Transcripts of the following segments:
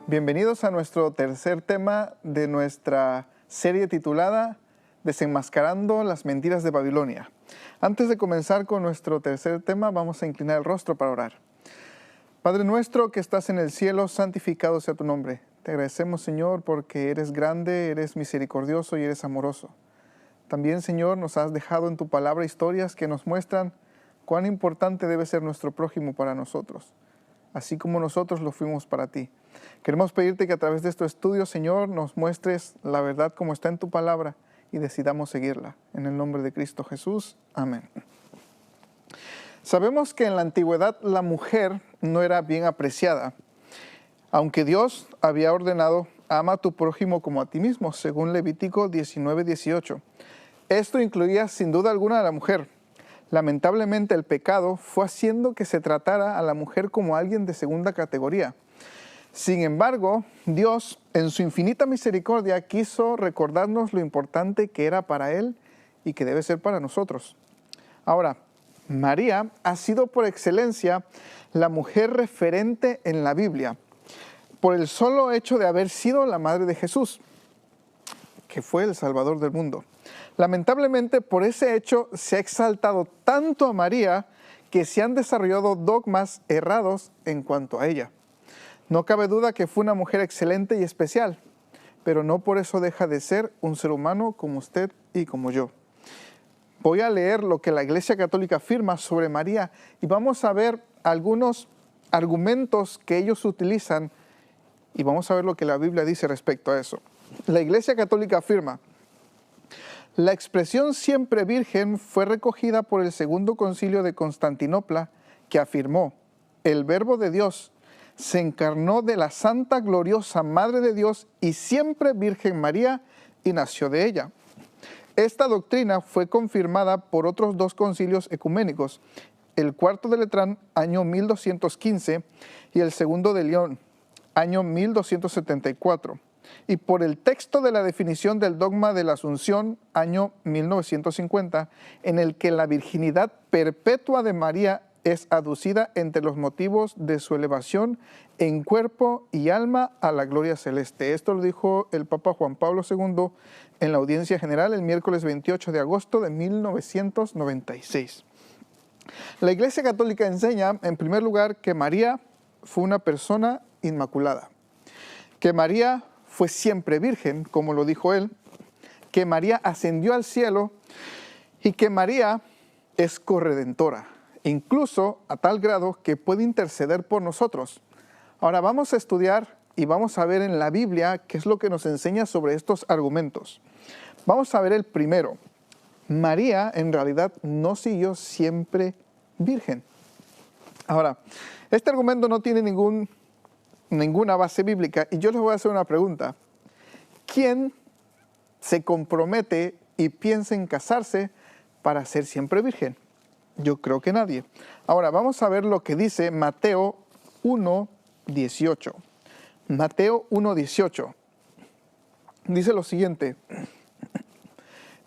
Bienvenidos a nuestro tercer tema de nuestra serie titulada Desenmascarando las mentiras de Babilonia. Antes de comenzar con nuestro tercer tema, vamos a inclinar el rostro para orar. Padre nuestro que estás en el cielo, santificado sea tu nombre. Te agradecemos, Señor, porque eres grande, eres misericordioso y eres amoroso. También, Señor, nos has dejado en tu palabra historias que nos muestran cuán importante debe ser nuestro prójimo para nosotros, así como nosotros lo fuimos para ti. Queremos pedirte que a través de estos estudios, Señor, nos muestres la verdad como está en tu palabra y decidamos seguirla. En el nombre de Cristo Jesús. Amén. Sabemos que en la antigüedad la mujer no era bien apreciada, aunque Dios había ordenado, ama a tu prójimo como a ti mismo, según Levítico 19:18. Esto incluía sin duda alguna a la mujer. Lamentablemente el pecado fue haciendo que se tratara a la mujer como alguien de segunda categoría. Sin embargo, Dios, en su infinita misericordia, quiso recordarnos lo importante que era para Él y que debe ser para nosotros. Ahora, María ha sido por excelencia la mujer referente en la Biblia, por el solo hecho de haber sido la madre de Jesús, que fue el Salvador del mundo. Lamentablemente, por ese hecho se ha exaltado tanto a María que se han desarrollado dogmas errados en cuanto a ella. No cabe duda que fue una mujer excelente y especial, pero no por eso deja de ser un ser humano como usted y como yo. Voy a leer lo que la Iglesia Católica afirma sobre María y vamos a ver algunos argumentos que ellos utilizan y vamos a ver lo que la Biblia dice respecto a eso. La Iglesia Católica afirma: la expresión siempre virgen fue recogida por el Segundo Concilio de Constantinopla, que afirmó: el Verbo de Dios se encarnó de la Santa Gloriosa Madre de Dios y siempre Virgen María, y nació de ella. Esta doctrina fue confirmada por otros dos concilios ecuménicos, el cuarto de Letrán, año 1215, y el segundo de León, año 1274, y por el texto de la definición del dogma de la Asunción, año 1950, en el que la virginidad perpetua de María es aducida entre los motivos de su elevación en cuerpo y alma a la gloria celeste. Esto lo dijo el Papa Juan Pablo II en la audiencia general el miércoles 28 de agosto de 1996. La Iglesia Católica enseña, en primer lugar, que María fue una persona inmaculada, que María fue siempre virgen, como lo dijo él, que María ascendió al cielo y que María es corredentora, incluso a tal grado que puede interceder por nosotros. Ahora vamos a estudiar y vamos a ver en la Biblia qué es lo que nos enseña sobre estos argumentos. Vamos a ver el primero. María en realidad no siguió siempre virgen. Ahora, este argumento no tiene ninguna base bíblica y yo les voy a hacer una pregunta. ¿Quién se compromete y piensa en casarse para ser siempre virgen? Yo creo que nadie. Ahora vamos a ver lo que dice Mateo 1:18. Mateo 1:18. Dice lo siguiente: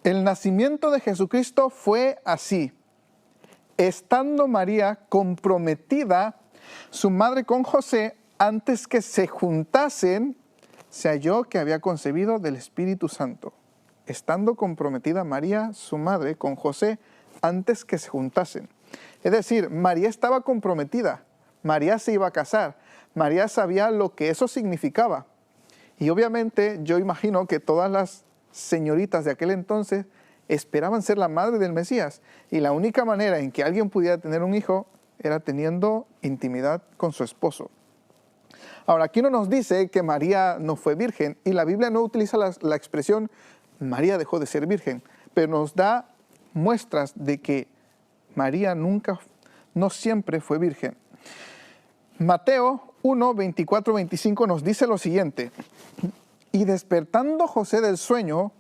el nacimiento de Jesucristo fue así. Estando María comprometida, su madre con José, antes que se juntasen, se halló que había concebido del Espíritu Santo. Estando comprometida María, su madre, con José, antes que se juntasen. Es decir, María estaba comprometida, María se iba a casar, María sabía lo que eso significaba. Y obviamente yo imagino que todas las señoritas de aquel entonces esperaban ser la madre del Mesías. Y la única manera en que alguien pudiera tener un hijo era teniendo intimidad con su esposo. Ahora, aquí no nos dice que María no fue virgen y la Biblia no utiliza la expresión María dejó de ser virgen, pero nos da muestras de que María no siempre fue virgen. Mateo 1:24-25 nos dice lo siguiente: y despertando José del sueño,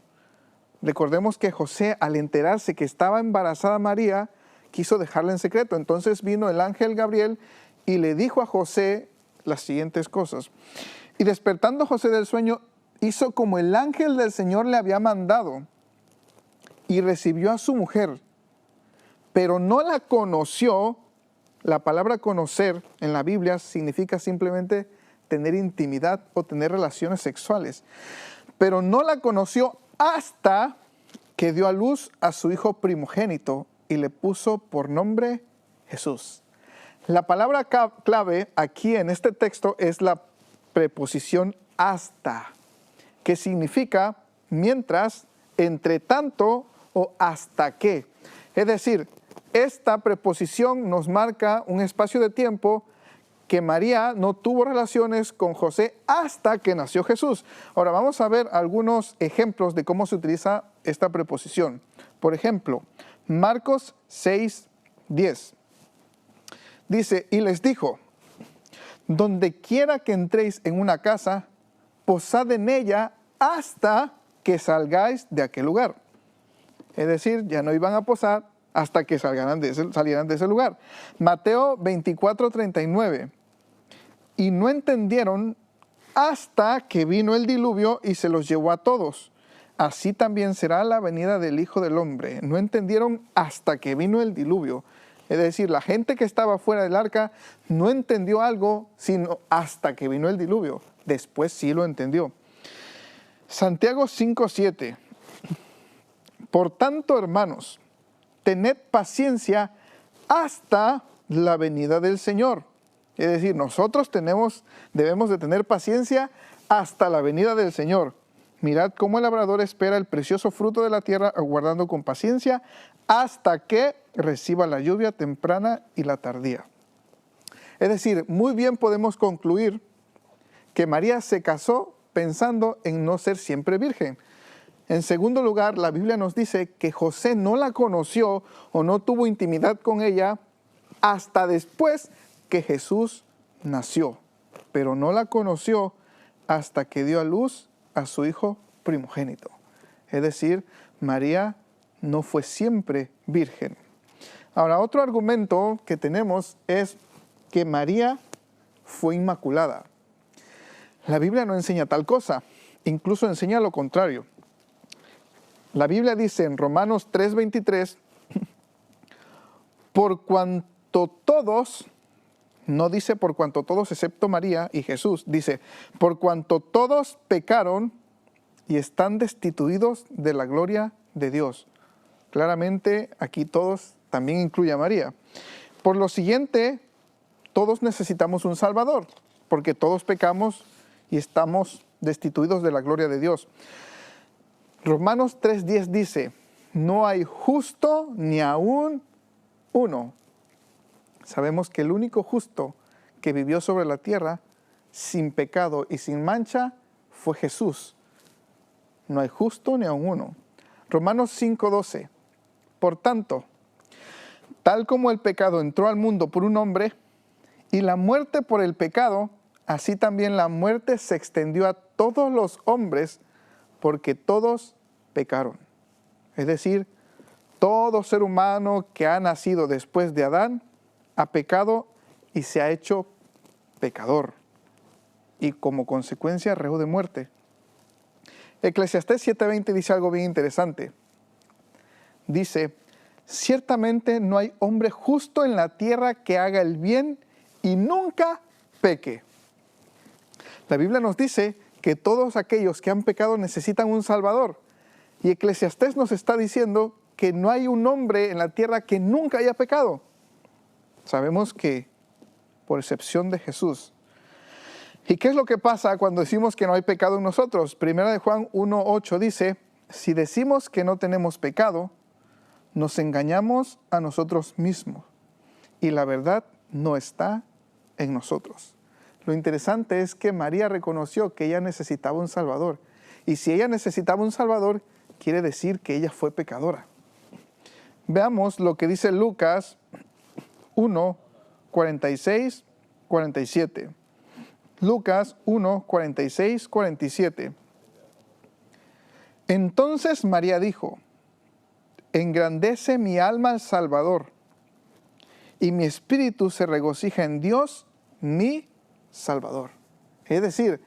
recordemos que José, al enterarse que estaba embarazada María, quiso dejarla en secreto. Entonces vino el ángel Gabriel y le dijo a José las siguientes cosas: y despertando José del sueño, hizo como el ángel del Señor le había mandado y recibió a su mujer, pero no la conoció. La palabra conocer en la Biblia significa simplemente tener intimidad o tener relaciones sexuales. Pero no la conoció hasta que dio a luz a su hijo primogénito y le puso por nombre Jesús. La palabra clave aquí en este texto es la preposición hasta, que significa mientras, entre tanto o hasta que. Es decir, esta preposición nos marca un espacio de tiempo que María no tuvo relaciones con José hasta que nació Jesús. Ahora vamos a ver algunos ejemplos de cómo se utiliza esta preposición. Por ejemplo, Marcos 6:10. Dice, y les dijo, donde quiera que entréis en una casa, posad en ella hasta que salgáis de aquel lugar. Es decir, ya no iban a posar hasta que salieran de ese lugar. Mateo 24:39. Y no entendieron hasta que vino el diluvio y se los llevó a todos. Así también será la venida del Hijo del Hombre. No entendieron hasta que vino el diluvio. Es decir, la gente que estaba fuera del arca no entendió algo sino hasta que vino el diluvio. Después sí lo entendió. Santiago 5:7. Por tanto, hermanos, tened paciencia hasta la venida del Señor. Es decir, nosotros debemos de tener paciencia hasta la venida del Señor. Mirad cómo el labrador espera el precioso fruto de la tierra, aguardando con paciencia hasta que reciba la lluvia temprana y la tardía. Es decir, muy bien podemos concluir que María se casó pensando en no ser siempre virgen. En segundo lugar, la Biblia nos dice que José no la conoció o no tuvo intimidad con ella hasta después que Jesús nació, pero no la conoció hasta que dio a luz a su hijo primogénito. Es decir, María no fue siempre virgen. Ahora, otro argumento que tenemos es que María fue inmaculada. La Biblia no enseña tal cosa, incluso enseña lo contrario. La Biblia dice en Romanos 3:23, por cuanto todos, no dice por cuanto todos excepto María y Jesús, dice, por cuanto todos pecaron y están destituidos de la gloria de Dios. Claramente aquí todos también incluye a María. Por lo siguiente, todos necesitamos un Salvador, porque todos pecamos y estamos destituidos de la gloria de Dios. Romanos 3:10 dice, no hay justo ni aún uno. Sabemos que el único justo que vivió sobre la tierra sin pecado y sin mancha fue Jesús. No hay justo ni aún uno. Romanos 5:12. Por tanto, tal como el pecado entró al mundo por un hombre y la muerte por el pecado, así también la muerte se extendió a todos los hombres porque todos pecaron. Es decir, todo ser humano que ha nacido después de Adán ha pecado y se ha hecho pecador. Y como consecuencia, reo de muerte. Eclesiastés 7:20 dice algo bien interesante. Dice, ciertamente no hay hombre justo en la tierra que haga el bien y nunca peque. La Biblia nos dice que todos aquellos que han pecado necesitan un Salvador. Y Eclesiastés nos está diciendo que no hay un hombre en la tierra que nunca haya pecado. Sabemos que por excepción de Jesús. ¿Y qué es lo que pasa cuando decimos que no hay pecado en nosotros? Primera de Juan 1:8 dice, si decimos que no tenemos pecado, nos engañamos a nosotros mismos y la verdad no está en nosotros. Lo interesante es que María reconoció que ella necesitaba un Salvador. Y si ella necesitaba un Salvador, quiere decir que ella fue pecadora. Veamos lo que dice Lucas 1:46, 47. Lucas 1:46, 47. Entonces María dijo, engrandece mi alma al Salvador, y mi espíritu se regocija en Dios, mi Salvador. Es decir,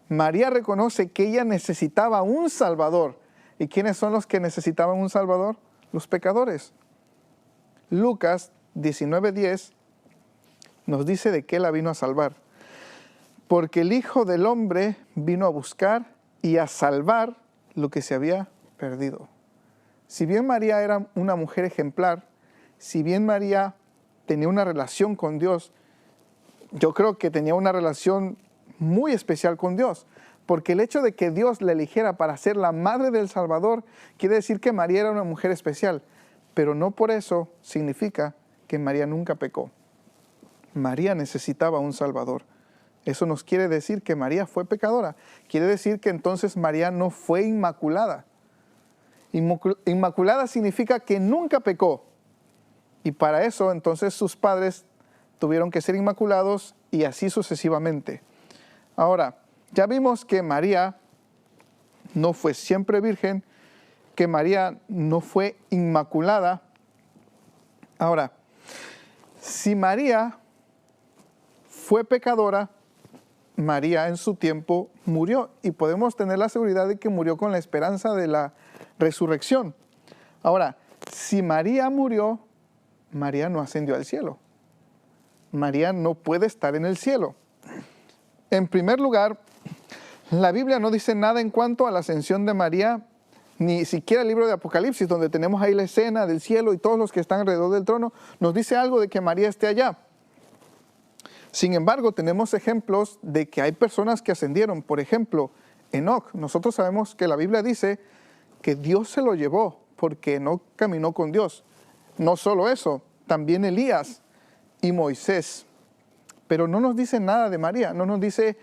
María reconoce que ella necesitaba un Salvador. ¿Y quiénes son los que necesitaban un Salvador? Los pecadores. Lucas 19:10 nos dice de qué la vino a salvar. porque el Hijo del Hombre vino a buscar y a salvar lo que se había perdido. Si bien María era una mujer ejemplar, si bien María tenía una relación con Dios, yo creo que tenía una relación muy especial con Dios, porque el hecho de que Dios la eligiera para ser la madre del Salvador quiere decir que María era una mujer especial, pero no por eso significa que María nunca pecó. María necesitaba un Salvador. Eso nos quiere decir que María fue pecadora. Quiere decir que entonces María no fue inmaculada. Inmaculada significa que nunca pecó. Y para eso entonces sus padres tuvieron que ser inmaculados y así sucesivamente. Ahora, ya vimos que María no fue siempre virgen, que María no fue inmaculada. Ahora, si María fue pecadora, María en su tiempo murió y podemos tener la seguridad de que murió con la esperanza de la resurrección. Ahora, si María murió, María no ascendió al cielo. María no puede estar en el cielo. En primer lugar, la Biblia no dice nada en cuanto a la ascensión de María, ni siquiera el libro de Apocalipsis, donde tenemos ahí la escena del cielo y todos los que están alrededor del trono, nos dice algo de que María esté allá. Sin embargo, tenemos ejemplos de que hay personas que ascendieron. Por ejemplo, Enoc. Nosotros sabemos que la Biblia dice que Dios se lo llevó porque Enoc caminó con Dios. No solo eso, también Elías y Moisés. Pero no nos dice nada de María. No nos dice,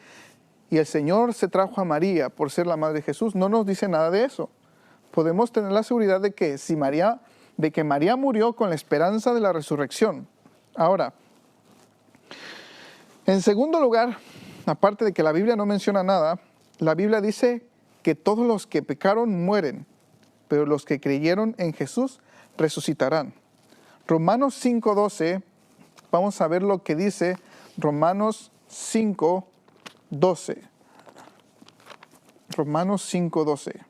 y el Señor se trajo a María por ser la madre de Jesús. No nos dice nada de eso. Podemos tener la seguridad de que María murió con la esperanza de la resurrección. Ahora, en segundo lugar, aparte de que la Biblia no menciona nada, la Biblia dice que todos los que pecaron mueren, pero los que creyeron en Jesús resucitarán. Romanos 5:12, vamos a ver lo que dice Romanos 5:12. Romanos 5:12.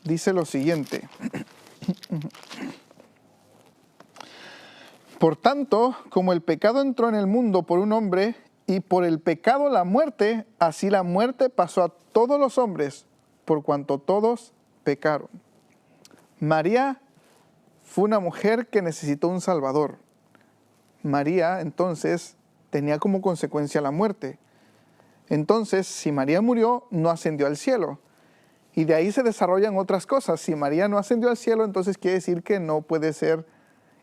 Dice lo siguiente. Por tanto, como el pecado entró en el mundo por un hombre, y por el pecado la muerte, así la muerte pasó a todos los hombres, por cuanto todos pecaron. María fue una mujer que necesitó un Salvador. María, entonces, tenía como consecuencia la muerte. Entonces, si María murió, no ascendió al cielo. Y de ahí se desarrollan otras cosas. Si María no ascendió al cielo, entonces quiere decir que no puede ser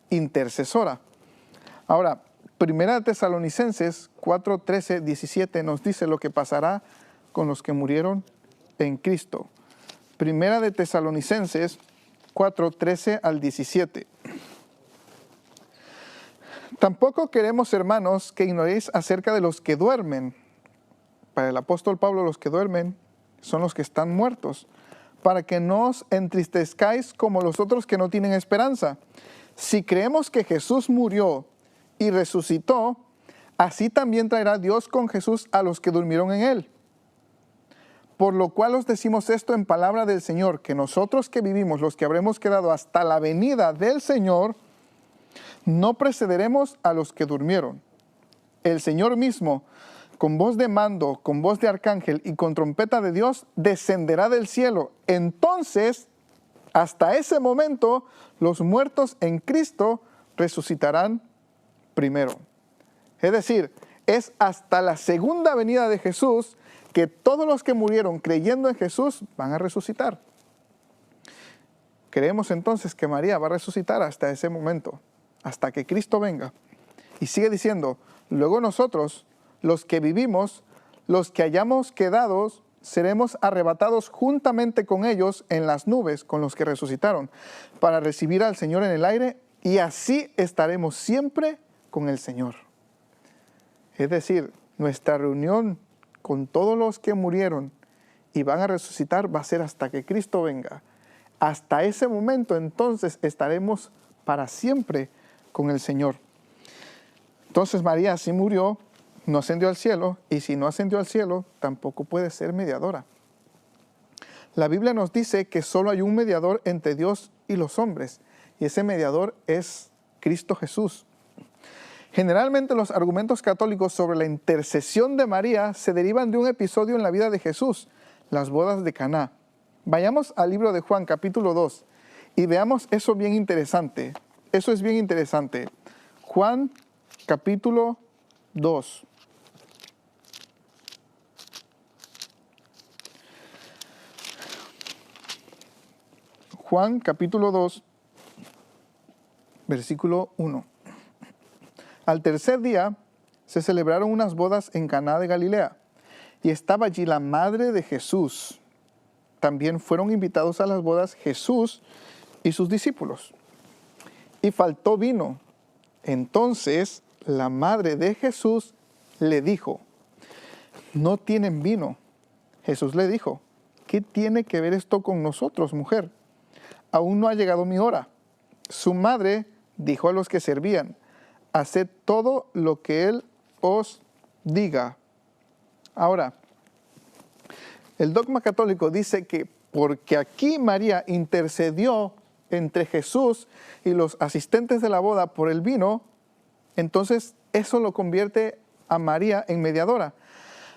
intercesora. Ahora, Primera de Tesalonicenses 4:13, 17 nos dice lo que pasará con los que murieron en Cristo. Primera de Tesalonicenses 4:13 al 17. Tampoco queremos, hermanos, que ignoréis acerca de los que duermen. Para el apóstol Pablo, los que duermen son los que están muertos, para que no os entristezcáis como los otros que no tienen esperanza. Si creemos que Jesús murió y resucitó, así también traerá Dios con Jesús a los que durmieron en él. Por lo cual os decimos esto en palabra del Señor, que nosotros que vivimos, los que habremos quedado hasta la venida del Señor, no precederemos a los que durmieron. El Señor mismo, con voz de mando, con voz de arcángel y con trompeta de Dios, descenderá del cielo. Entonces, hasta ese momento, los muertos en Cristo resucitarán primero. Es decir, es hasta la segunda venida de Jesús que todos los que murieron creyendo en Jesús van a resucitar. Creemos entonces que María va a resucitar hasta ese momento, hasta que Cristo venga. Y sigue diciendo, luego nosotros, los que vivimos, los que hayamos quedado, seremos arrebatados juntamente con ellos en las nubes, con los que resucitaron, para recibir al Señor en el aire, y así estaremos siempre con el Señor. Es decir, nuestra reunión con todos los que murieron y van a resucitar va a ser hasta que Cristo venga. Hasta ese momento entonces estaremos para siempre con el Señor. Entonces María sí murió, no ascendió al cielo, y si no ascendió al cielo, tampoco puede ser mediadora. La Biblia nos dice que solo hay un mediador entre Dios y los hombres, y ese mediador es Cristo Jesús. Generalmente los argumentos católicos sobre la intercesión de María se derivan de un episodio en la vida de Jesús, las bodas de Caná. Vayamos al libro de Juan, capítulo 2, y veamos eso bien interesante. Eso es bien interesante. Juan, capítulo 2. Juan, capítulo 2, versículo 1. Al tercer día se celebraron unas bodas en Caná de Galilea, y estaba allí la madre de Jesús. También fueron invitados a las bodas Jesús y sus discípulos. Y faltó vino. Entonces la madre de Jesús le dijo: no tienen vino. Jesús le dijo: ¿qué tiene que ver esto con nosotros, mujer? Aún no ha llegado mi hora. Su madre dijo a los que servían: haced todo lo que Él os diga. Ahora, el dogma católico dice que porque aquí María intercedió entre Jesús y los asistentes de la boda por el vino, entonces eso lo convierte a María en mediadora.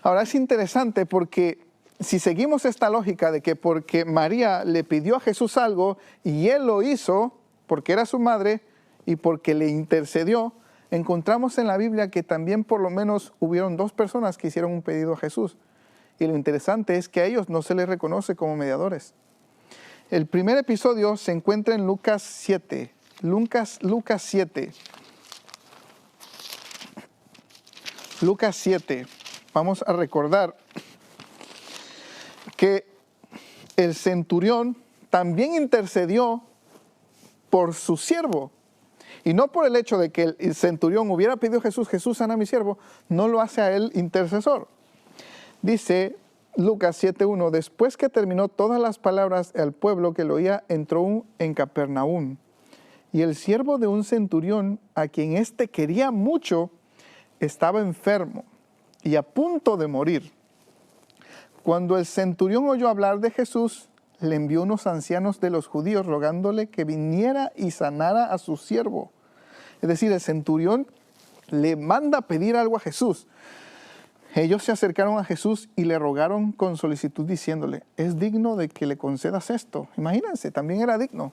Ahora es interesante porque si seguimos esta lógica de que porque María le pidió a Jesús algo y Él lo hizo porque era su madre y porque le intercedió, encontramos en la Biblia que también por lo menos hubieron 2 personas que hicieron un pedido a Jesús. Y lo interesante es que a ellos no se les reconoce como mediadores. El primer episodio se encuentra en Lucas 7. Lucas 7. Lucas 7. Vamos a recordar que el centurión también intercedió por su siervo. Y no por el hecho de que el centurión hubiera pedido a Jesús: Jesús, sana a mi siervo, no lo hace a él intercesor. Dice Lucas 7:1, después que terminó todas las palabras, el pueblo que lo oía entró en Capernaum. Y el siervo de un centurión, a quien éste quería mucho, estaba enfermo y a punto de morir. Cuando el centurión oyó hablar de Jesús, le envió unos ancianos de los judíos rogándole que viniera y sanara a su siervo. Es decir, el centurión le manda a pedir algo a Jesús. Ellos se acercaron a Jesús y le rogaron con solicitud diciéndole: es digno de que le concedas esto. Imagínense, también era digno.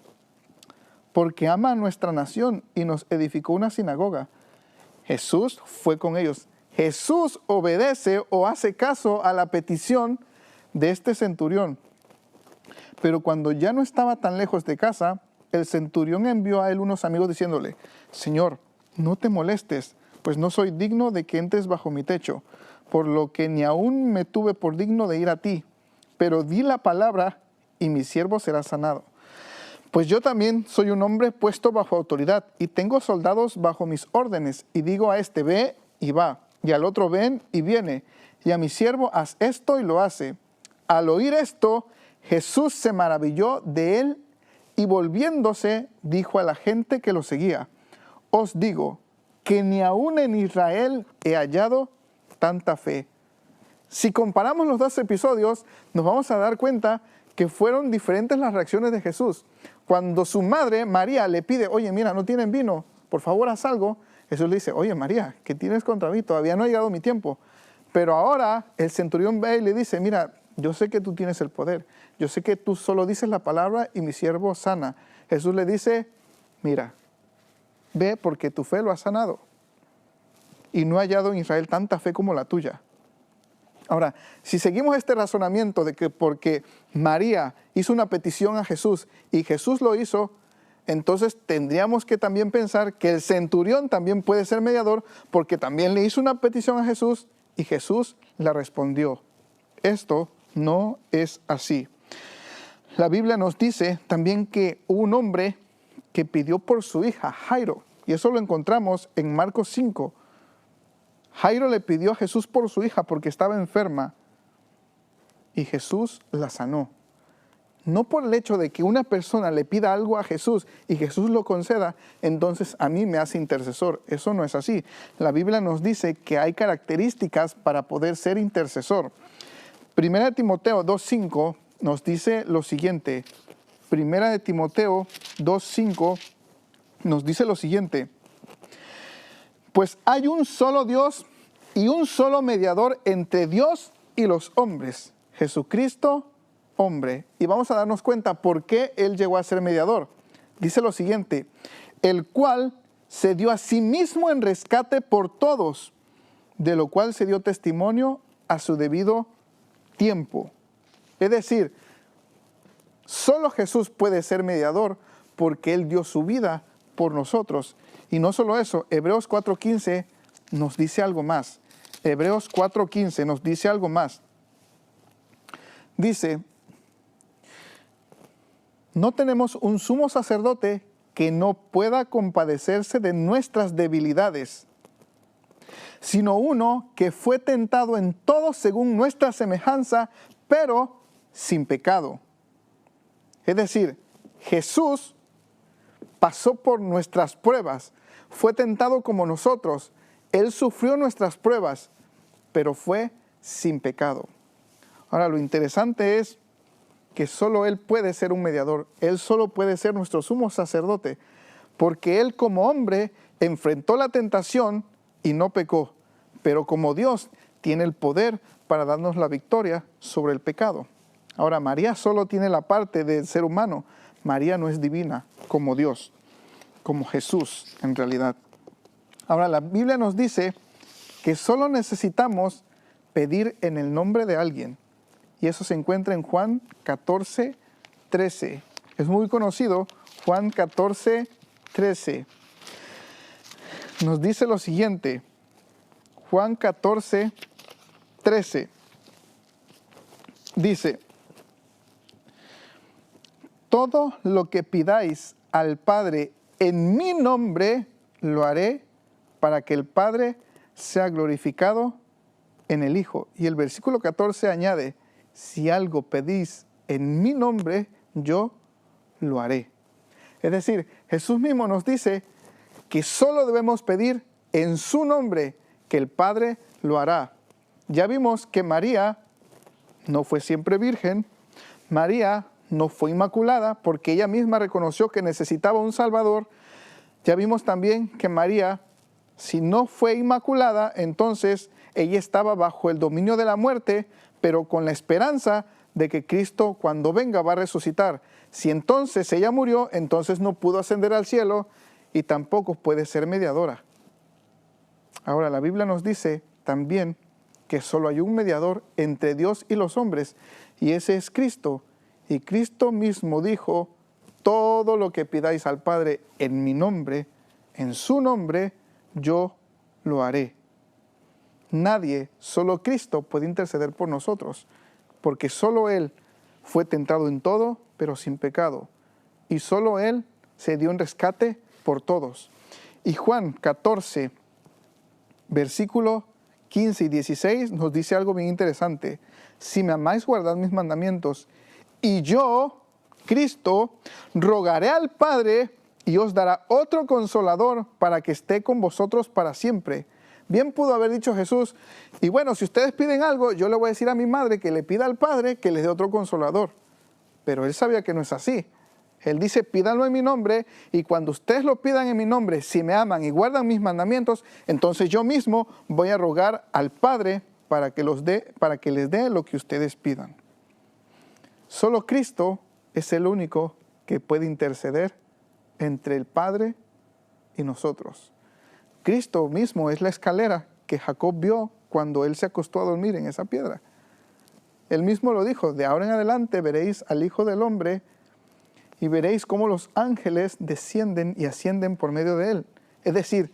Porque ama a nuestra nación y nos edificó una sinagoga. Jesús fue con ellos. Jesús obedece o hace caso a la petición de este centurión. Pero cuando ya no estaba tan lejos de casa, el centurión envió a él unos amigos diciéndole: Señor, no te molestes, pues no soy digno de que entres bajo mi techo, por lo que ni aún me tuve por digno de ir a ti. Pero di la palabra y mi siervo será sanado. Pues yo también soy un hombre puesto bajo autoridad y tengo soldados bajo mis órdenes, y digo a este: ve y va, y al otro: ven y viene, y a mi siervo: haz esto y lo hace. Al oír esto, Jesús se maravilló de él y volviéndose dijo a la gente que lo seguía: os digo que ni aún en Israel he hallado tanta fe. Si comparamos los 2 episodios, nos vamos a dar cuenta que fueron diferentes las reacciones de Jesús. Cuando su madre, María, le pide: oye, mira, no tienen vino, por favor haz algo, Jesús le dice: oye, María, ¿qué tienes contra mí? Todavía no ha llegado mi tiempo. Pero ahora el centurión ve y le dice: mira, yo sé que tú tienes el poder, yo sé que tú solo dices la palabra y mi siervo sana. Jesús le dice: mira, ve porque tu fe lo ha sanado. Y no ha hallado en Israel tanta fe como la tuya. Ahora, si seguimos este razonamiento de que porque María hizo una petición a Jesús y Jesús lo hizo, entonces tendríamos que también pensar que el centurión también puede ser mediador porque también le hizo una petición a Jesús y Jesús la respondió. Esto no es así. La Biblia nos dice también que hubo un hombre que pidió por su hija, Jairo, y eso lo encontramos en Marcos 5. Jairo le pidió a Jesús por su hija porque estaba enferma y Jesús la sanó. No por el hecho de que una persona le pida algo a Jesús y Jesús lo conceda, entonces a mí me hace intercesor. Eso no es así. La Biblia nos dice que hay características para poder ser intercesor. Primera de Timoteo 2:5 nos dice lo siguiente. Primera de Timoteo 2:5 nos dice lo siguiente. Pues hay un solo Dios y un solo mediador entre Dios y los hombres, Jesucristo, hombre. Y vamos a darnos cuenta por qué Él llegó a ser mediador. Dice lo siguiente, el cual se dio a sí mismo en rescate por todos, de lo cual se dio testimonio a su debido tiempo. Es decir, solo Jesús puede ser mediador porque Él dio su vida por nosotros. Y no solo eso, Hebreos 4:15 nos dice algo más. Hebreos 4:15 nos dice algo más. Dice, no tenemos un sumo sacerdote que no pueda compadecerse de nuestras debilidades, sino uno que fue tentado en todo según nuestra semejanza, pero sin pecado. Es decir, Jesús pasó por nuestras pruebas, fue tentado como nosotros, Él sufrió nuestras pruebas, pero fue sin pecado. Ahora, lo interesante es que solo Él puede ser un mediador, Él solo puede ser nuestro sumo sacerdote, porque Él como hombre enfrentó la tentación y no pecó, pero como Dios tiene el poder para darnos la victoria sobre el pecado. Ahora, María solo tiene la parte del ser humano, María no es divina como Dios, como Jesús en realidad. Ahora, la Biblia nos dice que solo necesitamos pedir en el nombre de alguien. Y eso se encuentra en Juan 14:13. Es muy conocido, Juan 14:13. Nos dice lo siguiente, Juan 14:13. Dice, todo lo que pidáis al Padre en mi nombre, lo haré para que el Padre sea glorificado en el Hijo. Y el versículo 14 añade, si algo pedís en mi nombre, yo lo haré. Es decir, Jesús mismo nos dice que solo debemos pedir en su nombre, que el Padre lo hará. Ya vimos que María no fue siempre virgen, María no fue inmaculada porque ella misma reconoció que necesitaba un Salvador. Ya vimos también que María, si no fue inmaculada, entonces ella estaba bajo el dominio de la muerte, pero con la esperanza de que Cristo cuando venga va a resucitar. Si entonces ella murió, entonces no pudo ascender al cielo y tampoco puede ser mediadora. Ahora, la Biblia nos dice también que solo hay un mediador entre Dios y los hombres, y ese es Cristo. Y Cristo mismo dijo, todo lo que pidáis al Padre en mi nombre, en su nombre, yo lo haré. Nadie, solo Cristo puede interceder por nosotros, porque solo Él fue tentado en todo, pero sin pecado. Y solo Él se dio en rescate por todos. Y Juan 14, versículo 15 y 16 nos dice algo bien interesante. Si me amáis, guardad mis mandamientos. Y yo, Cristo, rogaré al Padre y os dará otro consolador para que esté con vosotros para siempre. Bien pudo haber dicho Jesús, y bueno, si ustedes piden algo, yo le voy a decir a mi madre que le pida al Padre que les dé otro consolador. Pero Él sabía que no es así. Él dice, pídanlo en mi nombre, y cuando ustedes lo pidan en mi nombre, si me aman y guardan mis mandamientos, entonces yo mismo voy a rogar al Padre para que les dé lo que ustedes pidan. Solo Cristo es el único que puede interceder entre el Padre y nosotros. Cristo mismo es la escalera que Jacob vio cuando él se acostó a dormir en esa piedra. Él mismo lo dijo, de ahora en adelante veréis al Hijo del Hombre y veréis cómo los ángeles descienden y ascienden por medio de él. Es decir,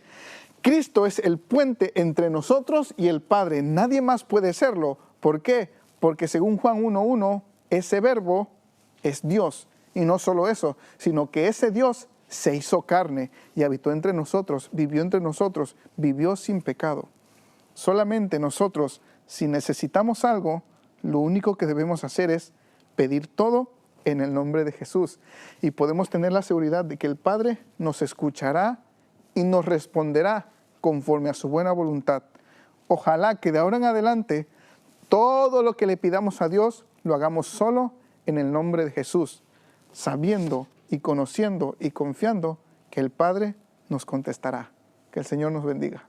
Cristo es el puente entre nosotros y el Padre. Nadie más puede serlo. ¿Por qué? Porque según Juan 1:1, ese verbo es Dios. Y no solo eso, sino que ese Dios se hizo carne y habitó entre nosotros, vivió sin pecado. Solamente nosotros, si necesitamos algo, lo único que debemos hacer es pedir todo en el nombre de Jesús. Y podemos tener la seguridad de que el Padre nos escuchará y nos responderá conforme a su buena voluntad. Ojalá que de ahora en adelante todo lo que le pidamos a Dios lo hagamos solo en el nombre de Jesús, sabiendo y conociendo y confiando que el Padre nos contestará. Que el Señor nos bendiga.